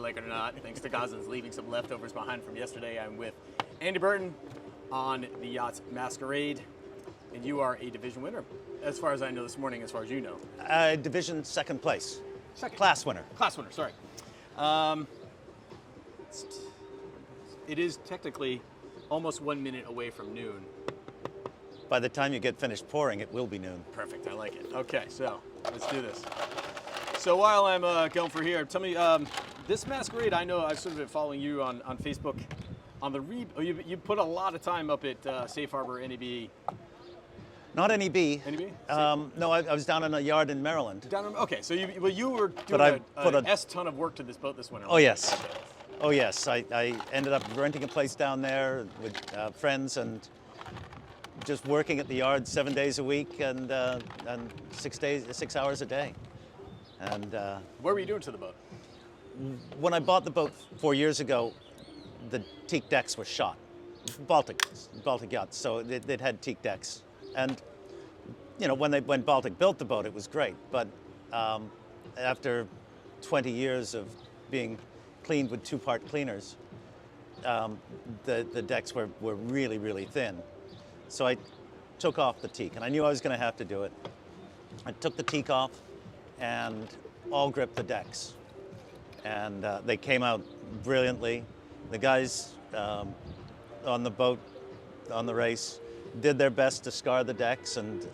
like it or not, thanks to Gazans leaving some leftovers behind from yesterday. I'm with Andy Burton on the Yacht's Masquerade, and you are a division winner, as far as I know this morning, as far as you know. Division second place. Second. Class winner. Class winner, sorry. It is technically almost 1 minute away from noon. By the time you get finished pouring, it will be noon. Perfect, I like it. Okay, so let's do this. So while I'm going for here, tell me, this Masquerade, I know I've sort of been following you on Facebook. On the you put a lot of time up at Safe Harbor, NEB. Not NEB. NEB? No, I was down in a yard in Maryland. Okay, so you were doing an S-ton of work to this boat this winter. Oh, yes. Oh, yes. I ended up renting a place down there with friends and just working at the yard 7 days a week and 6 hours a day. And what were you doing to the boat? When I bought the boat 4 years ago, the teak decks were shot. Baltic Yachts, so they'd had teak decks. And you know, when Baltic built the boat, it was great. But after 20 years of being cleaned with two-part cleaners, the decks were really, really thin. So I took off the teak, and I knew I was going to have to do it. I took the teak off and all gripped the decks. And they came out brilliantly. The guys on the boat, on the race, did their best to scar the decks and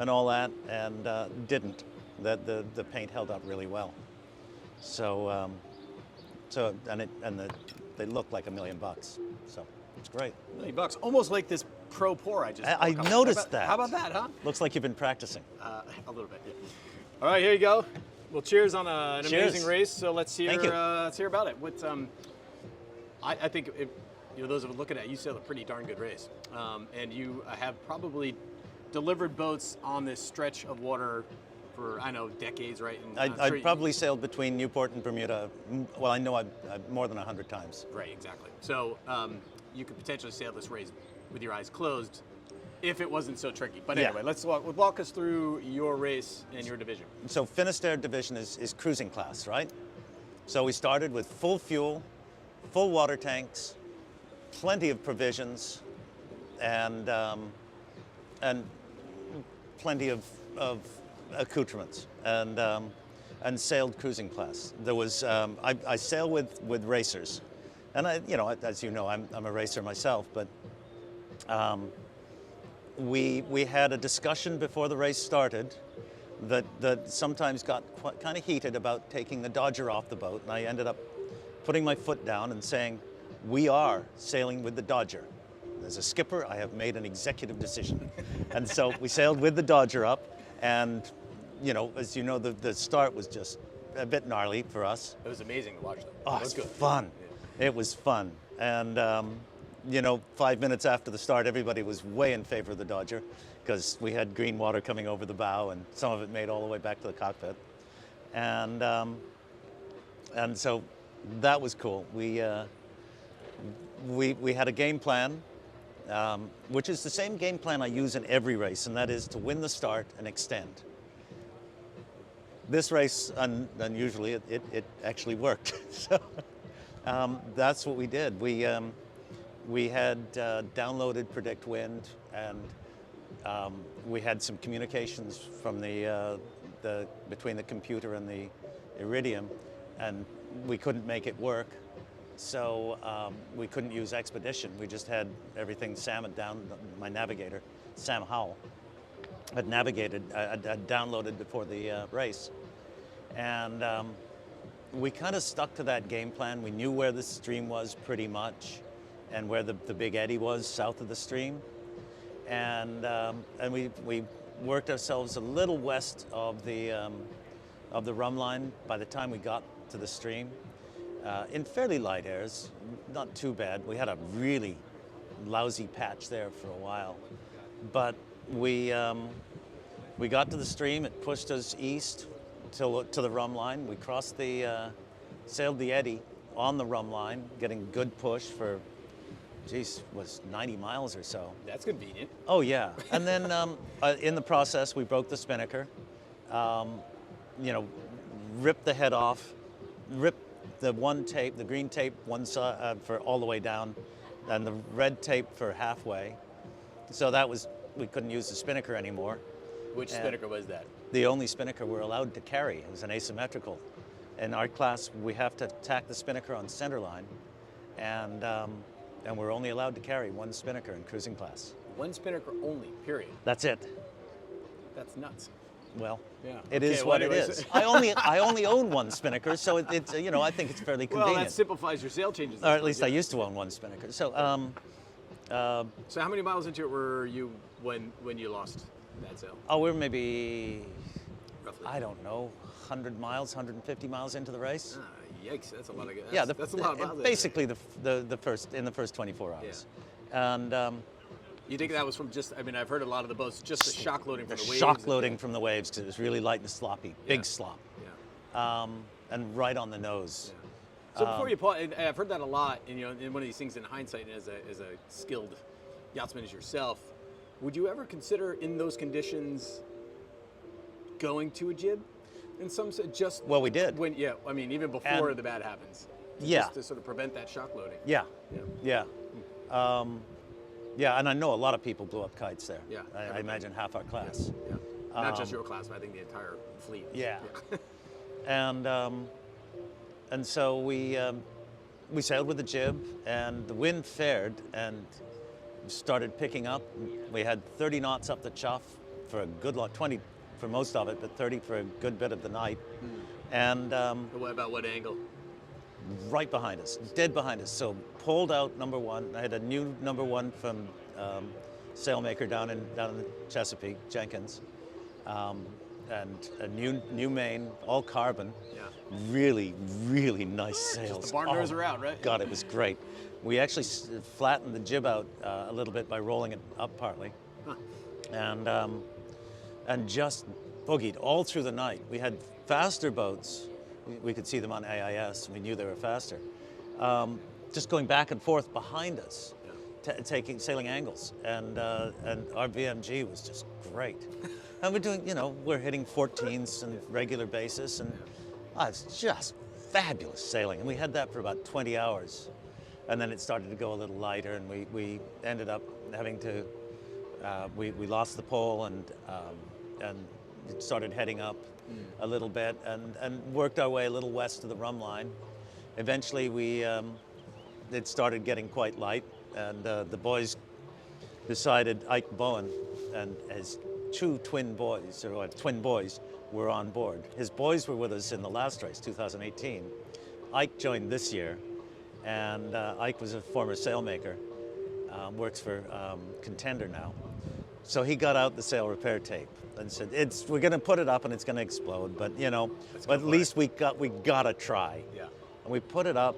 all that, and didn't. The paint held up really well. So they look like $1 million. So it's great. $1 million, almost like this pro pour I just. I noticed that. How about that, huh? Looks like you've been practicing. A little bit. Yeah. All right, here you go. Well, cheers on an amazing race. So let's hear about it. What I think those of us looking at you sailed a pretty darn good race, and you have probably delivered boats on this stretch of water for decades, right? And I probably sailed between Newport and Bermuda. Well, I know I've more than 100 times. Right, exactly. So you could potentially sail this race with your eyes closed if it wasn't so tricky. But anyway, let's walk us through your race and your division. So Finisterre division is cruising class, right? So we started with full fuel, full water tanks, plenty of provisions, and plenty of accoutrements, and sailed cruising class. There was I sail with racers, and as you know, I'm a racer myself, but we had a discussion before the race started that sometimes got kind of heated about taking the Dodger off the boat, and I ended up putting my foot down and saying, we are sailing with the Dodger. As a skipper, I have made an executive decision. And so we sailed with the Dodger up, and as you know, the start was just a bit gnarly for us. It was amazing to watch them. Oh, it was fun. Yeah. It was fun. And 5 minutes after the start, everybody was way in favor of the Dodger because we had green water coming over the bow, and some of it made all the way back to the cockpit. And so that was cool. We had a game plan, which is the same game plan I use in every race, and that is to win the start and extend. This race, unusually, it actually worked. So that's what we did. We had downloaded Predict Wind, and we had some communications from between the computer and the Iridium, and we couldn't make it work. So we couldn't use Expedition. We just had everything. Sam had my navigator, Sam Howell, had downloaded before the race. And we kind of stuck to that game plan. We knew where the stream was pretty much, and where the big eddy was south of the stream. And we worked ourselves a little west of the rum line by the time we got to the stream. In fairly light airs, not too bad. We had a really lousy patch there for a while, but we got to the stream. It pushed us east to the rum line. We crossed sailed the eddy on the rum line, getting good push for, was 90 miles or so. That's convenient. Oh yeah, and then in the process we broke the spinnaker. Ripped the head off, ripped the one tape, the green tape, one side for all the way down, and the red tape for halfway. So that was, we couldn't use the spinnaker anymore. Which spinnaker was that? The only spinnaker we're allowed to carry. It was an asymmetrical. In our class, we have to tack the spinnaker on center line, and we're only allowed to carry one spinnaker in cruising class. One spinnaker only, period. That's it. That's nuts. Well, yeah. It is what it is. I only own one spinnaker, so it's you know, I think it's fairly convenient. Well, that simplifies your sail changes. Or at least I used to own one spinnaker. So so how many miles into it were you when you lost that sail? oh, we're maybe Roughly. I don't know, 100 miles, 150 miles into the race. Yikes, that's a lot of gas. Yeah, that's a lot of miles. basically the first 24 hours. Yeah. And you think that was from just, I mean, I've heard a lot of the boats, just the shock loading from the waves. shock loading from the waves, because it was really light and sloppy, big slop. Yeah. And right on the nose. Yeah. So before you, Paul, and I've heard that a lot, and you know, in one of these things in hindsight, and as a skilled yachtsman as yourself, would you ever consider in those conditions going to a jib? In some sense, just Well, we did. when I mean even before the bad happens. Yeah. Just to sort of prevent that shock loading. Yeah. Yeah. Yeah. Yeah, and I know a lot of people blew up kites there. Yeah. I imagine half our class. Yeah. Not just your class, but I think the entire fleet. Yeah. And so we sailed with the jib, and the wind fared and started picking up. We had 30 knots up the chuff for a good lot, 20 for most of it, but 30 for a good bit of the night. And What about what angle? right behind us, dead behind us. So pulled out number one. I had a new number one from sailmaker down in the Chesapeake, Jenkins, and a new main, all carbon. Yeah. Really, really nice sails. Just the barn doors are out, right? God, it was great. We actually flattened the jib out a little bit by rolling it up partly, and just boogied all through the night. We had faster boats. We could see them on AIS, and we knew they were faster. Just going back and forth behind us, sailing angles, and our VMG was just great. And we're doing, we're hitting 14s on a regular basis, and it's just fabulous sailing. And we had that for about 20 hours, and then it started to go a little lighter, and we ended up having to, we lost the pole and started heading up a little bit, and worked our way a little west of the rum line. Eventually it started getting quite light, and the boys decided, Ike Bowen and his two twin boys were on board. His boys were with us in the last race, 2018. Ike joined this year, and Ike was a former sailmaker, works for Contender now. So he got out the sail repair tape and said, we're going to put it up and it's going to explode, but at least we gotta try. Yeah. And we put it up,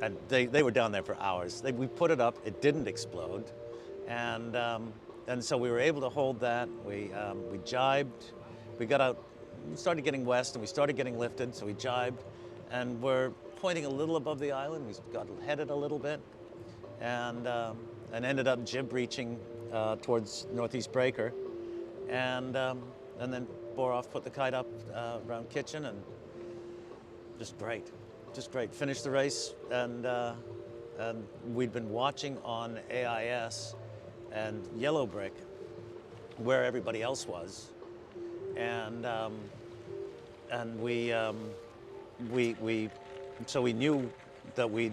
and they were down there for hours. We put it up, it didn't explode, and so we were able to hold that. We jibed, we got out, we started getting west, and we started getting lifted, so we jibed, and we're pointing a little above the island. We got headed a little bit, and ended up jib reaching towards Northeast Breaker, and then bore off, put the kite up around Kitchen, and just great. Finished the race, and we'd been watching on AIS and Yellow Brick where everybody else was, and so we knew that we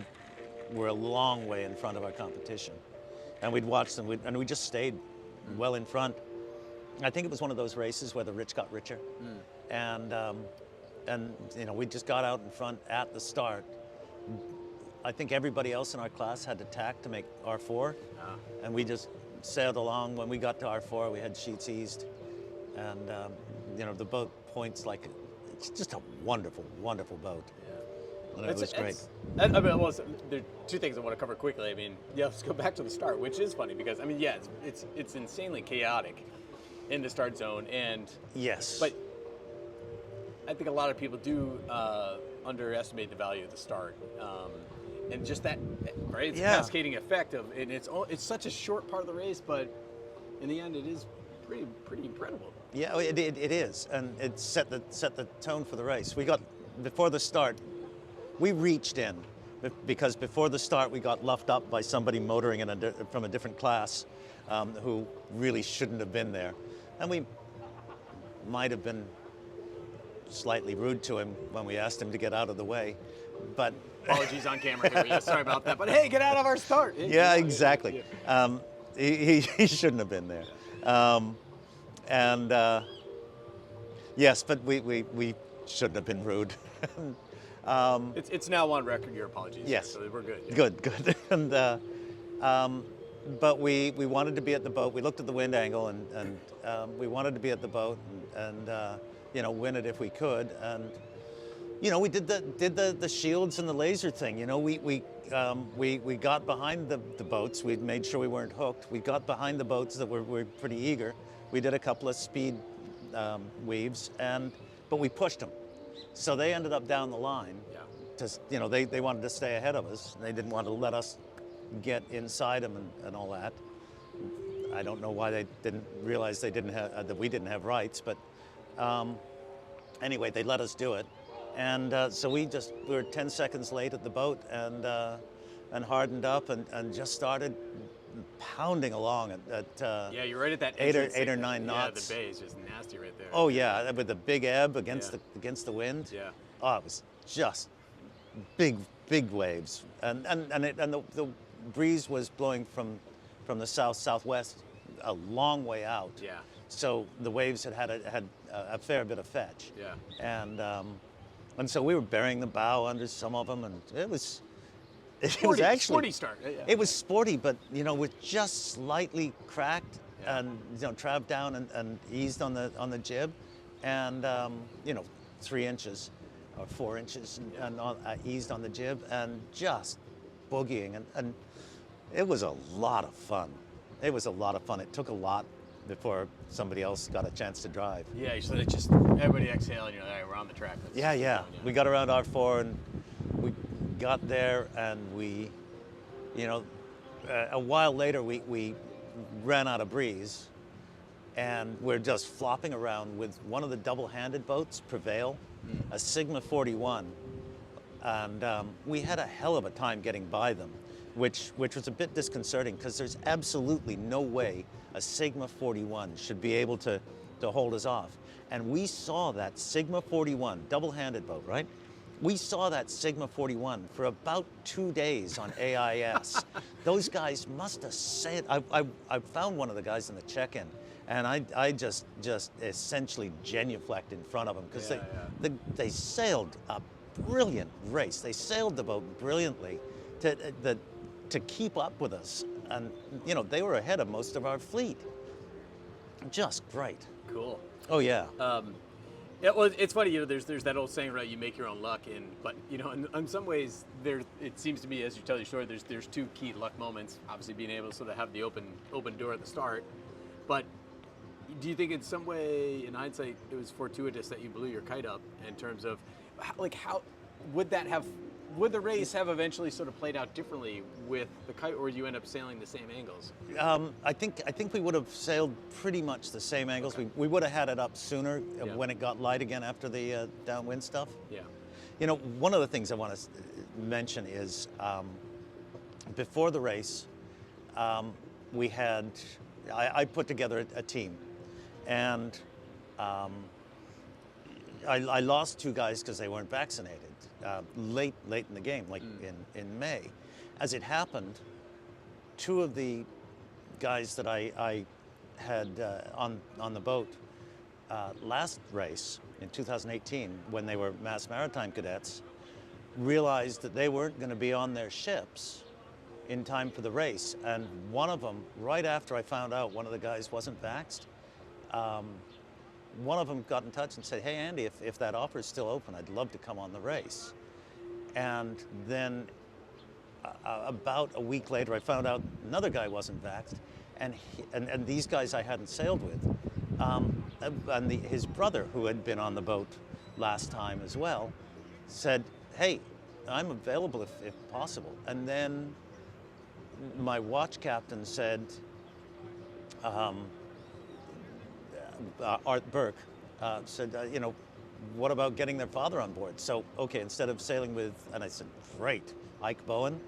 were a long way in front of our competition, and we'd watched them, and we just stayed well in front. I think it was one of those races where the rich got richer, and we just got out in front at the start. I think everybody else in our class had to tack to make R4, and we just sailed along. When we got to R4, we had sheets eased, and the boat points like it's just a wonderful, wonderful boat. And it was great. There are two things I want to cover quickly. I mean, let's go back to the start, which is funny because it's insanely chaotic in the start zone, and yes, but I think a lot of people do underestimate the value of the start, and just that, right? It's a cascading effect of, and it's such a short part of the race, but in the end, it is pretty incredible. Yeah, it is, and it set the tone for the race. We got before the start. we reached in because before the start we got luffed up by somebody motoring from a different class who really shouldn't have been there. And we might have been slightly rude to him when we asked him to get out of the way, but apologies on camera here. Yeah, sorry about that. But hey, get out of our start. Yeah, exactly. Yeah. He shouldn't have been there. Yes, but we shouldn't have been rude. It's now on record, your apologies. Yes. So we're good. Yeah. Good. And but we wanted to be at the boat. We looked at the wind angle and we wanted to be at the boat and you know, win it if we could. And you know, we did the shields and the laser thing. You know, we got behind the boats. We made sure we weren't hooked. We got behind the boats that were pretty eager. We did a couple of speed weaves, but we pushed them. So they ended up down the line. Yeah. Just, you know, they wanted to stay ahead of us. They didn't want to let us get inside them and all that. I don't know why they didn't realize they didn't have that we didn't have rights, but anyway, they let us do it. And so we were 10 seconds late at the boat and hardened up and just started pounding along at yeah, you're right at that eight or 9 knots. Yeah, the bay is just nasty right there. Oh yeah, with the big ebb against the wind. Yeah. Oh, it was just big waves, and the breeze was blowing from the southwest a long way out. Yeah. So the waves had a fair bit of fetch. Yeah. And so we were burying the bow under some of them, and it was Sporty actually start. Yeah. It was sporty, but you know, with just slightly cracked, Yeah. and you know, trapped down and eased on the jib, and you know, 3 inches or 4 inches and eased on the jib, and just boogieing, and it was a lot of fun. It was a lot of fun. It took a lot before somebody else got a chance to drive. Yeah, you said it just everybody exhale and you're like, all right, we're on the track. Yeah. We got around R4 and we got there, and we, you know, a while later we ran out of breeze, and we're just flopping around with one of the double-handed boats, Prevail, a Sigma 41, and we had a hell of a time getting by them, which was a bit disconcerting because there's absolutely no way a Sigma 41 should be able to hold us off. And we saw that Sigma 41, double-handed boat, right? We saw that Sigma 41 for about 2 days on AIS. Those guys must have said, I found one of the guys in the check-in, and I just essentially genuflect in front of them because they sailed a brilliant race. They sailed the boat brilliantly to keep up with us. And, you know, they were ahead of most of our fleet. Just great. Cool. Oh, yeah. Yeah, well, it's funny, you know, there's that old saying, right, you make your own luck, but, you know, in some ways, it seems to me, as you tell your story, there's 2 key luck moments, obviously being able to sort of have the open door at the start, but do you think in some way, in hindsight, it was fortuitous that you blew your kite up in terms of, how would the race have eventually sort of played out differently with the kite, or would you end up sailing the same angles? I think we would have sailed pretty much the same angles. Okay. We would have had it up sooner when it got light again after the downwind stuff. Yeah. You know, one of the things I want to mention is before the race, I put together a team, and I lost 2 guys because they weren't vaccinated. Late in the game, like in May. As it happened, 2 of the guys that I had on the boat last race in 2018, when they were Mass Maritime cadets, realized that they weren't going to be on their ships in time for the race. And one of them, right after I found out one of the guys wasn't vaxxed, one of them got in touch and said, hey, Andy, if that offer is still open, I'd love to come on the race. And then about a week later, I found out another guy wasn't vaxxed, and these guys I hadn't sailed with. And his brother, who had been on the boat last time as well, said, hey, I'm available if possible. And then my watch captain said, Art Burke said, you know, what about getting their father on board? So, okay, instead of sailing with, and I said, great, Ike Bowen.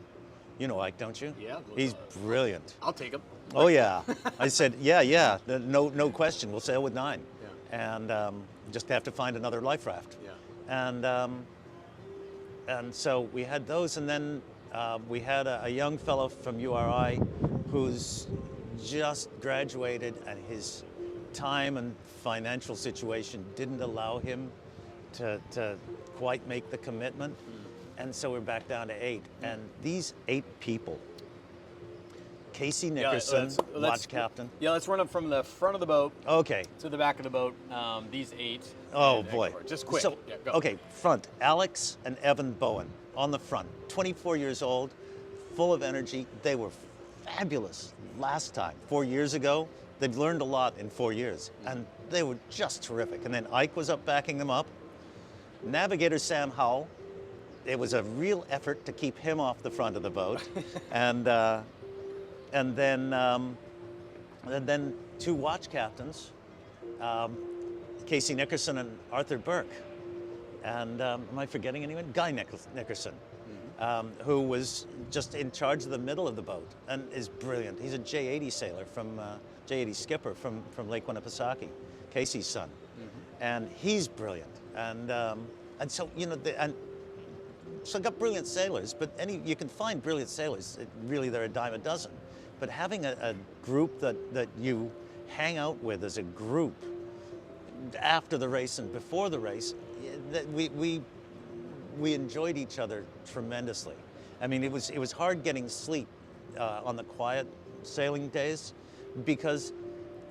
You know Ike, don't you? Yeah. He's brilliant. I'll take him. Oh, yeah. I said, yeah, no question. We'll sail with 9. Yeah. And just have to find another life raft. Yeah. And so we had those, and then we had a young fellow from URI who's just graduated, and his time and financial situation didn't allow him to quite make the commitment. And so we're back down to 8. And these 8 people, Casey Nickerson, watch captain. Yeah, let's run up from the front of the boat Okay. to the back of the boat. These 8. Oh, boy. Just quick. So, yeah, go. okay, front, Alex and Evan Bowen on the front, 24 years old, full of energy. They were fabulous last time, 4 years ago. They'd learned a lot in 4 years, and they were just terrific. And then Ike was up backing them up. Navigator Sam Howell, it was a real effort to keep him off the front of the boat. and then 2 watch captains, Casey Nickerson and Arthur Burke. And am I forgetting anyone? Guy Nickerson, who was just in charge of the middle of the boat and is brilliant. He's a J-80 sailor J-80 skipper from Lake Winnipesaukee, Casey's son. And he's brilliant. And so, you know, so I got brilliant sailors, but you can find brilliant sailors. Really, they're a dime a dozen. But having a group that you hang out with as a group after the race and before the race, that we enjoyed each other tremendously. I mean, it was hard getting sleep on the quiet sailing days because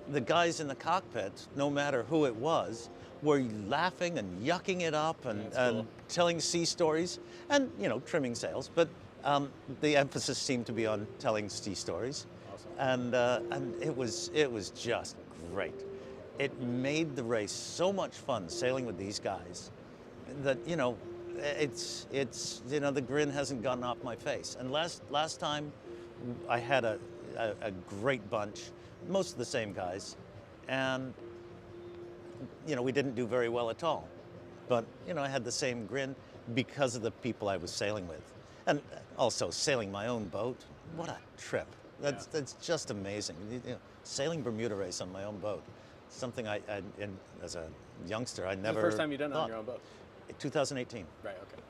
the guys in the cockpit, no matter who it was, were laughing and yucking it up and cool. telling sea stories and, you know, trimming sails. But the emphasis seemed to be on telling sea stories. Awesome. And it was just great. It made the race so much fun sailing with these guys that, you know, it's you know, the grin hasn't gotten off my face. And last time I had a great bunch, most of the same guys, and you know, we didn't do very well at all. But, you know, I had the same grin because of the people I was sailing with. And also sailing my own boat. What a trip. That's just amazing. You know, sailing Bermuda race on my own boat. Something as a youngster, I never The first time you've done it on your own boat? 2018. Right, okay.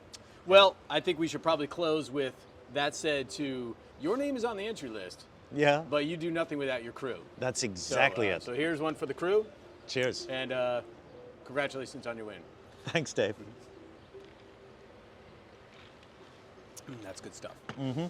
Well, I think we should probably close with that said to, your name is on the entry list. Yeah. But you do nothing without your crew. That's exactly it. So here's one for the crew. Cheers. And congratulations on your win. Thanks, Dave. That's good stuff. Mm-hmm.